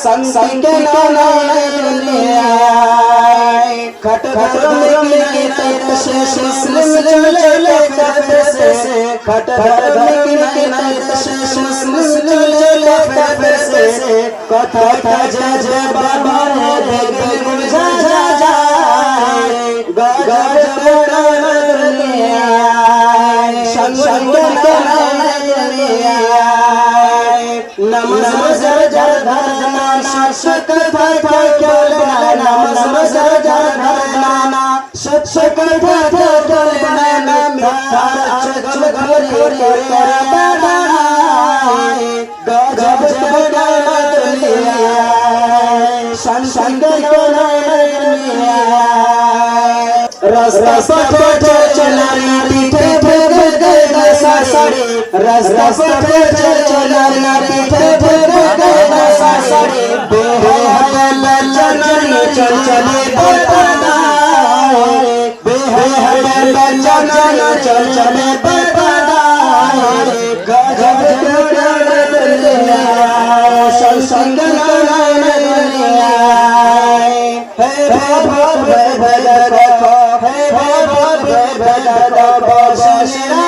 संग खट मुस्लिम चले खट मुस्लिम कथा जे बाबा नमज रास्ता चलना पीठे चल चले बताना चल चले बताना संग है